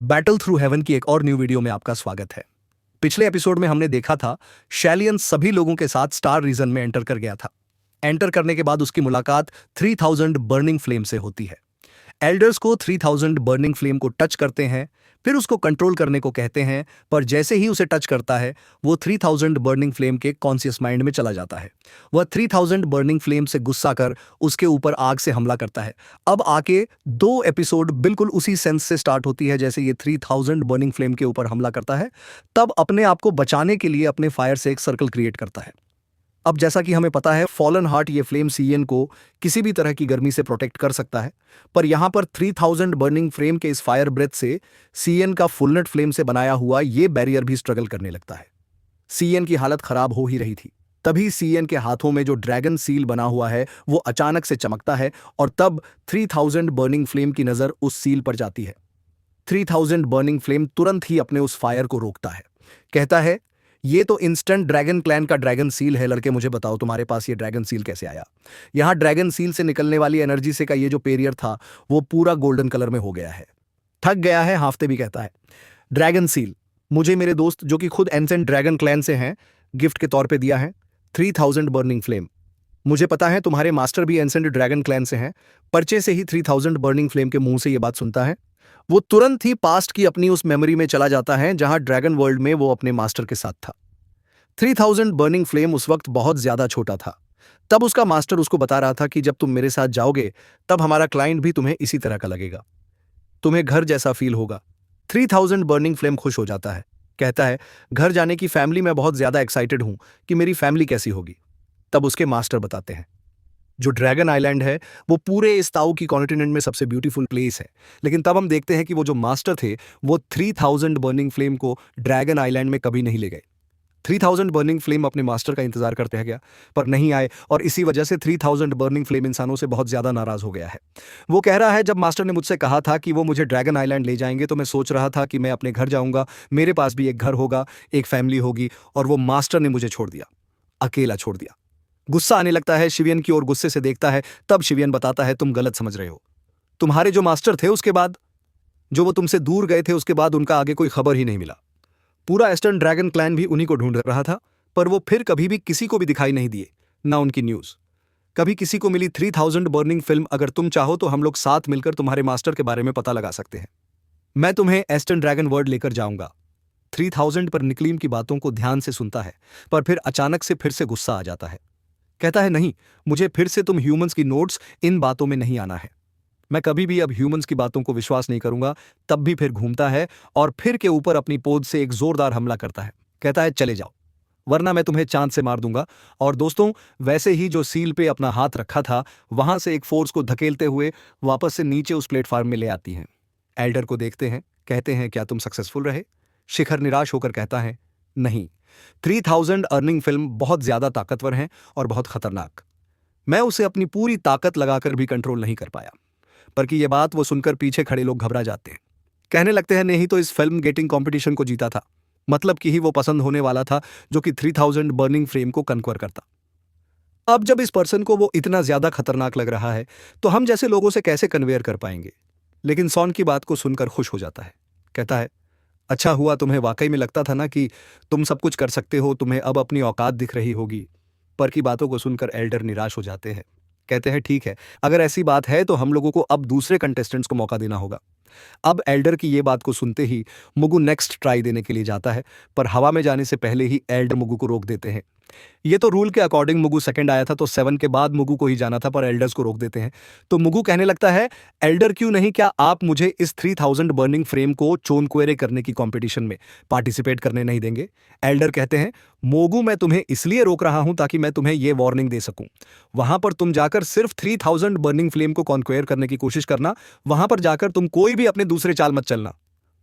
Battle through heaven की एक और न्यू वीडियो में आपका स्वागत है। पिछले एपिसोड में हमने देखा था शैलियन सभी लोगों के साथ स्टार रीजन में एंटर कर गया था। एंटर करने के बाद उसकी मुलाकात 3000 बर्निंग फ्लेम से होती है। एल्डर्स को 3000 बर्निंग फ्लेम को टच करते हैं, फिर उसको कंट्रोल करने को कहते हैं, पर जैसे ही उसे टच करता है वो 3000 बर्निंग फ्लेम के कॉन्शियस माइंड में चला जाता है। वह 3000 बर्निंग फ्लेम से गुस्सा कर उसके ऊपर आग से हमला करता है। अब आके दो एपिसोड बिल्कुल उसी सेंस से स्टार्ट होती है जैसे ये 3000 बर्निंग फ्लेम के ऊपर हमला करता है, तब अपने आप को बचाने के लिए अपने फायर से एक सर्कल क्रिएट करता है। अब जैसा कि हमें पता है फॉलन हार्ट ये फ्लेम सीएन को किसी भी तरह की गर्मी से प्रोटेक्ट कर सकता है, पर यहां पर 3000 बर्निंग फ्लेम के इस फायर ब्रेथ से सीएन का फुलनेट फ्लेम से बनाया हुआ ये बैरियर भी स्ट्रगल करने लगता है। सीएन की हालत खराब हो ही रही थी, तभी सीएन के हाथों में जो ड्रैगन सील बना हुआ है वो अचानक से चमकता है और तब 3000 बर्निंग फ्लेम की नजर उस सील पर जाती है। 3000 बर्निंग फ्लेम तुरंत ही अपने उस फायर को रोकता है, कहता है ये तो इंस्टेंट ड्रैगन क्लैन का ड्रैगन सील है, लड़के मुझे बताओ तुम्हारे पास ये ड्रैगन सील कैसे आया। यहां ड्रैगन सील से निकलने वाली एनर्जी से का ये जो पेरियर था वो पूरा गोल्डन कलर में हो गया है। थक गया है हाफते भी कहता है ड्रैगन सील मुझे मेरे दोस्त जो कि खुद एंसेंट ड्रैगन क्लैन से हैं गिफ्ट के तौर पे दिया है। 3000 बर्निंग फ्लेम मुझे पता है तुम्हारे मास्टर भी एंसेंट ड्रैगन क्लैन से हैं। पर्चे से ही 3000 बर्निंग फ्लेम के मुंह से ये बात सुनता है वो तुरंत ही पास्ट की अपनी उस मेमोरी में चला जाता है जहां ड्रैगन वर्ल्ड में वो अपने मास्टर के साथ था। 3000 बर्निंग फ्लेम उस वक्त बहुत ज्यादा छोटा था। तब उसका मास्टर उसको बता रहा था कि जब तुम मेरे साथ जाओगे तब हमारा क्लाइंट भी तुम्हें इसी तरह का लगेगा, तुम्हें घर जैसा फील होगा। 3000 बर्निंग फ्लेम खुश हो जाता है, कहता है घर जाने की फैमिली में बहुत ज्यादा एक्साइटेड हूं कि मेरी फैमिली कैसी होगी। तब उसके मास्टर बताते हैं जो ड्रैगन आइलैंड है वो पूरे इस ताऊ की कॉन्टिनेंट में सबसे ब्यूटीफुल प्लेस है। लेकिन तब हम देखते हैं कि वो जो मास्टर थे वो 3000 बर्निंग फ्लेम को ड्रैगन आइलैंड में कभी नहीं ले गए। 3000 बर्निंग फ्लेम अपने मास्टर का इंतजार करते हैं गया, पर नहीं आए और इसी वजह से 3000 बर्निंग फ्लेम इंसानों से बहुत ज्यादा नाराज हो गया है। वो कह रहा है जब मास्टर ने मुझसे कहा था कि वो मुझे ड्रैगन आइलैंड ले जाएंगे तो मैं सोच रहा था कि मैं अपने घर जाऊंगा, मेरे पास भी एक घर होगा, एक फैमिली होगी, और वो मास्टर ने मुझे छोड़ दिया, अकेला छोड़ दिया। गुस्सा आने लगता है, शिवियन की ओर गुस्से से देखता है। तब शिवियन बताता है तुम गलत समझ रहे हो। तुम्हारे जो मास्टर थे उसके बाद जो वो तुमसे दूर गए थे उसके बाद उनका आगे कोई खबर ही नहीं मिला। पूरा ईस्टर्न ड्रैगन क्लैन भी उन्हीं को ढूंढ रहा था, पर वो फिर कभी भी किसी को भी दिखाई नहीं दिए, ना उनकी न्यूज कभी किसी को मिली। 3000 बर्निंग फिल्म अगर तुम चाहो तो हम लोग साथ मिलकर तुम्हारे मास्टर के बारे में पता लगा सकते हैं। मैं तुम्हें ईस्टर्न ड्रैगन वर्ल्ड लेकर जाऊंगा। 3000 पर निकलीम की बातों को ध्यान से सुनता है, पर फिर अचानक से फिर से गुस्सा आ जाता है, कहता है नहीं, मुझे फिर से तुम ह्यूमंस की नोट्स इन बातों में नहीं आना है। मैं कभी भी अब ह्यूमंस की बातों को विश्वास नहीं करूंगा। तब भी फिर घूमता है और फिर के ऊपर अपनी पोद से एक जोरदार हमला करता है, कहता है चले जाओ वरना मैं तुम्हें चांद से मार दूंगा। और दोस्तों वैसे ही जो सील पे अपना हाथ रखा था वहां से एक फोर्स को धकेलते हुए वापस से नीचे उस प्लेटफॉर्म में ले आती हैं। एल्डर को देखते हैं, कहते हैं क्या तुम सक्सेसफुल रहे। शिखर निराश होकर कहता है नहीं, 3000 अर्निंग फिल्म बहुत ज्यादा ताकतवर है और बहुत खतरनाक। मैं उसे अपनी पूरी ताकत लगाकर भी कंट्रोल नहीं कर पाया। पर कि ये बात वो सुनकर पीछे खड़े लोग घबरा जाते हैं, कहने लगते हैं नहीं तो इस फिल्म गेटिंग कंपटीशन को जीता था, मतलब कि ही वो पसंद होने वाला था जो कि 3000 बर्निंग फ्लेम को कन्क्वर करता। अब जब इस पर्सन को वो इतना ज्यादा खतरनाक लग रहा है तो हम जैसे लोगों से कैसे कन्वेयर कर पाएंगे। लेकिन सॉन की बात को सुनकर खुश हो जाता है, कहता है अच्छा हुआ, तुम्हें वाकई में लगता था ना कि तुम सब कुछ कर सकते हो, तुम्हें अब अपनी औकात दिख रही होगी। पर की बातों को सुनकर एल्डर निराश हो जाते हैं, कहते हैं ठीक है, अगर ऐसी बात है तो हम लोगों को अब दूसरे कंटेस्टेंट्स को मौका देना होगा। अब एल्डर की ये बात को सुनते ही मुगु नेक्स्ट ट्राई देने के लिए जाता है, पर हवा में जाने से पहले ही एल्डर मुगु को रोक देते हैं। ये तो रूल के अकॉर्डिंग मुगु सेकंड आया था तो 7 के बाद मुगु को ही जाना था, पर एल्डर्स को रोक देते हैं। तो मुगु कहने लगता है एल्डर क्यों नहीं, क्या आप मुझे इस 3000 बर्निंग फ्रेम को चोनक्वेरे करने की कंपटीशन में पार्टिसिपेट करने नहीं देंगे। एल्डर कहते हैं मोगू मैं तुम्हें इसलिए रोक रहा हूं ताकि मैं तुम्हें यह वार्निंग दे सकूं। वहां पर तुम जाकर सिर्फ 3000 बर्निंग फ्लेम को कॉन्क्वेयर करने की कोशिश करना, वहां पर जाकर तुम कोई भी अपने दूसरे चाल मत चलना।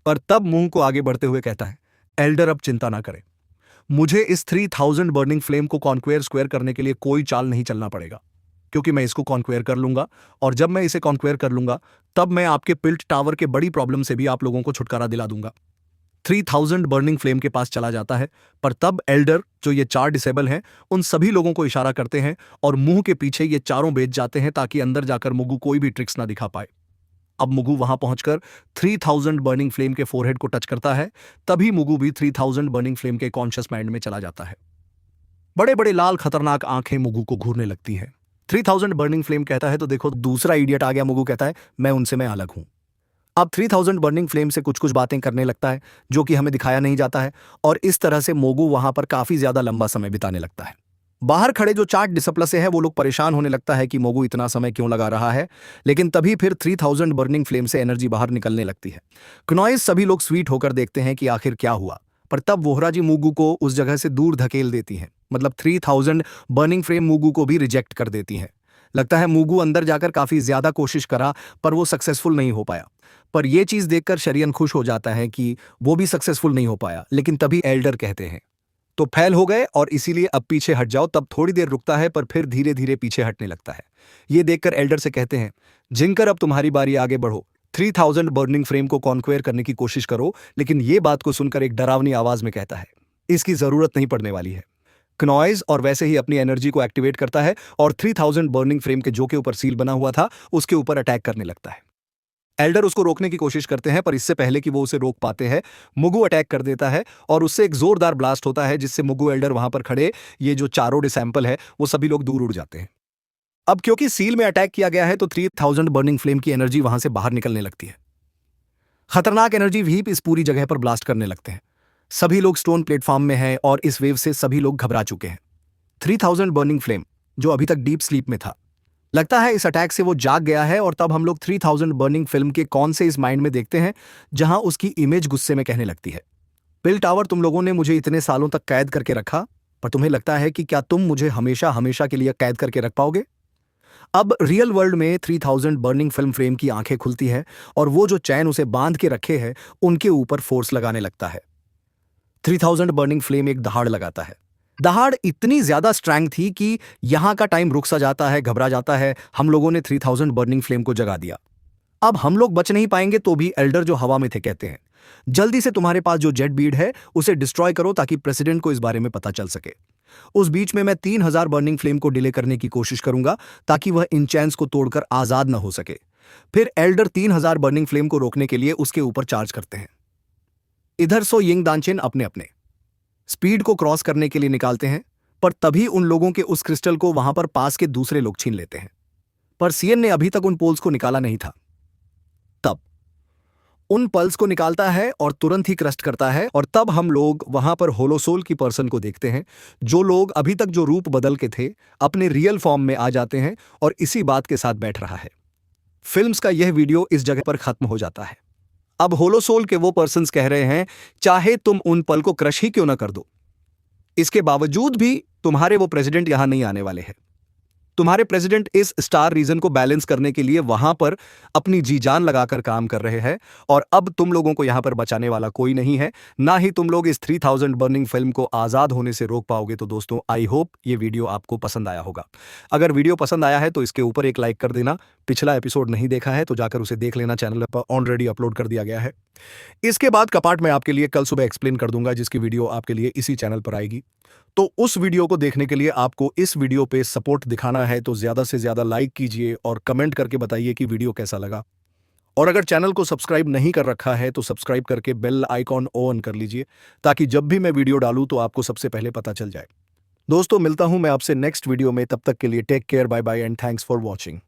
पर तब मुंह को आगे बढ़ते हुए कहता है एल्डर अब चिंता ना करें, मुझे इस 3000 बर्निंग फ्लेम को कॉन्क्वेयर स्क्वेयर करने के लिए कोई चाल नहीं चलना पड़ेगा, क्योंकि मैं इसको कॉन्क्वेयर कर लूंगा। और जब मैं इसे कॉन्क्वेयर कर लूंगा तब मैं आपके पिल्ट टावर के बड़ी प्रॉब्लम से भी आप लोगों को छुटकारा दिला दूंगा। 3000 बर्निंग फ्लेम के पास चला जाता है, पर तब एल्डर जो ये 4 डिसेबल हैं उन सभी लोगों को इशारा करते हैं और मुंह के पीछे ये चारों बैठ जाते हैं ताकि अंदर जाकर मुगु कोई भी ट्रिक्स ना दिखा पाए। अब मुगु वहां पहुंचकर 3000 बर्निंग फ्लेम के फोरहेड को टच करता है। तभी मुगु भी 3000 बर्निंग फ्लेम के कॉन्शियस माइंड में चला जाता है। बड़े बड़े लाल खतरनाक आंखें मुगु को घूरने लगती हैं। 3000 बर्निंग फ्लेम कहता है तो देखो दूसरा इडियट आ गया। मुगु कहता है मैं अलग हूं। अब 3000 बर्निंग फ्लेम से कुछ कुछ बातें करने लगता है जो कि हमें दिखाया नहीं जाता है, और इस तरह से मोगू वहां पर काफी ज्यादा लंबा समय बिताने लगता है। बाहर खड़े जो 4 डिसप्लस है वो लोग परेशान होने लगता है कि मोगू इतना समय क्यों लगा रहा है, लेकिन तभी फिर 3000 बर्निंग फ्लेम से एनर्जी बाहर निकलने लगती है। क्नॉइस सभी लोग स्वीट होकर देखते हैं कि आखिर क्या हुआ, पर तब वोहरा जी मुगू को उस जगह से दूर धकेल देती हैं। मतलब 3000 बर्निंग फ्लेम मुगू को भी रिजेक्ट कर देती हैं। लगता है मुगू अंदर जाकर काफी ज्यादा कोशिश करा पर वो सक्सेसफुल नहीं हो पाया। पर यह चीज देखकर शरियन खुश हो जाता है कि वो भी सक्सेसफुल नहीं हो पाया, लेकिन तभी एल्डर कहते हैं तो फेल हो गए और इसीलिए अब पीछे हट जाओ। तब थोड़ी देर रुकता है पर फिर धीरे धीरे पीछे हटने लगता है। ये देखकर एल्डर से कहते हैं जिनकर अब तुम्हारी बारी, आगे बढ़ो, 3000 बर्निंग फ्लेम को कॉन्क्वेयर करने की कोशिश करो। लेकिन ये बात को सुनकर एक डरावनी आवाज में कहता है इसकी जरूरत नहीं पड़ने वाली है। क्नॉइस और वैसे ही अपनी एनर्जी को एक्टिवेट करता है और 3000 बर्निंग फ्लेम के जो के ऊपर सील बना हुआ था उसके ऊपर अटैक करने लगता है। एल्डर उसको रोकने की कोशिश करते हैं पर इससे पहले कि वो उसे रोक पाते हैं मुगु अटैक कर देता है और उससे एक जोरदार ब्लास्ट होता है जिससे मुगु एल्डर वहां पर खड़े ये जो चारों डिसैंपल है वो सभी लोग दूर उड़ जाते हैं। अब क्योंकि सील में अटैक किया गया है तो 3000 बर्निंग फ्लेम की एनर्जी वहां से बाहर निकलने लगती है। खतरनाक एनर्जी व्हीप इस पूरी जगह पर ब्लास्ट करने लगते हैं। सभी लोग स्टोन प्लेटफॉर्म में हैं और इस वेव से सभी लोग घबरा चुके हैं। 3000 बर्निंग फ्लेम जो अभी तक डीप स्लीप में था, लगता है इस अटैक से वो जाग गया है। और तब हम लोग 3000 बर्निंग फिल्म के कौन से इस माइंड में देखते हैं जहां उसकी इमेज गुस्से में कहने लगती है पिल टावर, तुम लोगों ने मुझे इतने सालों तक कैद करके रखा, पर तुम्हें लगता है कि क्या तुम मुझे हमेशा हमेशा के लिए कैद करके रख पाओगे? अब रियल वर्ल्ड में 3000 बर्निंग फिल्म फ्रेम की आंखें खुलती है और वो जो चैन उसे बांध के रखे है उनके ऊपर फोर्स लगाने लगता है। 3000 बर्निंग फ्लेम एक दहाड़ लगाता है। दहाड़ इतनी ज्यादा स्ट्रैंग थी कि यहां का टाइम रुक सा जाता है, घबरा जाता है। हम लोगों ने 3000 बर्निंग फ्लेम को जगा दिया। अब हम लोग बच नहीं पाएंगे। तो भी एल्डर जो हवा में थे कहते हैं जल्दी से तुम्हारे पास जो जेट बीड है उसे डिस्ट्रॉय करो ताकि प्रेसिडेंट को इस बारे में पता चल सके। उस बीच में मैं 3000 बर्निंग फ्लेम को डिले करने की कोशिश करूंगा ताकि वह इन चैन्स को तोड़कर आजाद न हो सके। फिर एल्डर 3000 बर्निंग फ्लेम को रोकने के लिए उसके ऊपर चार्ज करते हैं। इधर सो यिंग दानचेन अपने अपने स्पीड को क्रॉस करने के लिए निकालते हैं, पर तभी उन लोगों के उस क्रिस्टल को वहां पर पास के दूसरे लोग छीन लेते हैं। पर सीएन ने अभी तक उन पोल्स को निकाला नहीं था। तब उन पल्स को निकालता है और तुरंत ही क्रस्ट करता है। और तब हम लोग वहां पर होलोसोल की पर्सन को देखते हैं। जो लोग अभी तक जो रूप बदल के थे अपने रियल फॉर्म में आ जाते हैं और इसी बात के साथ बैठ रहा है। फिल्म्स का यह वीडियो इस जगह पर खत्म हो जाता है। अब होलोसोल के वो पर्सन्स कह रहे हैं चाहे तुम उन पल को क्रश ही क्यों ना कर दो, इसके बावजूद भी तुम्हारे वो प्रेसिडेंट यहां नहीं आने वाले हैं। तुम्हारे प्रेसिडेंट इस स्टार रीजन को बैलेंस करने के लिए वहां पर अपनी जी जान लगाकर काम कर रहे हैं और अब तुम लोगों को यहां पर बचाने वाला कोई नहीं है। ना ही तुम लोग इस 3000 बर्निंग फिल्म को आजाद होने से रोक पाओगे। तो दोस्तों आई होप ये वीडियो आपको पसंद आया होगा। अगर वीडियो पसंद आया है तो इसके ऊपर एक लाइक कर देना। पिछला एपिसोड नहीं देखा है तो जाकर उसे देख लेना, चैनल पर ऑलरेडी अपलोड कर दिया गया है। इसके बाद का पार्ट मैं आपके लिए कल सुबह एक्सप्लेन कर दूंगा जिसकी वीडियो आपके लिए इसी चैनल पर आएगी। तो उस वीडियो को देखने के लिए आपको इस वीडियो पे सपोर्ट दिखाना है तो ज्यादा से ज्यादा लाइक कीजिए और कमेंट करके बताइए कि वीडियो कैसा लगा। और अगर चैनल को सब्सक्राइब नहीं कर रखा है तो सब्सक्राइब करके बेल आइकॉन ऑन कर लीजिए ताकि जब भी मैं वीडियो डालूं तो आपको सबसे पहले पता चल जाए। दोस्तों मिलता हूं मैं आपसे नेक्स्ट वीडियो में, तब तक के लिए take care, bye bye and thanks for watching.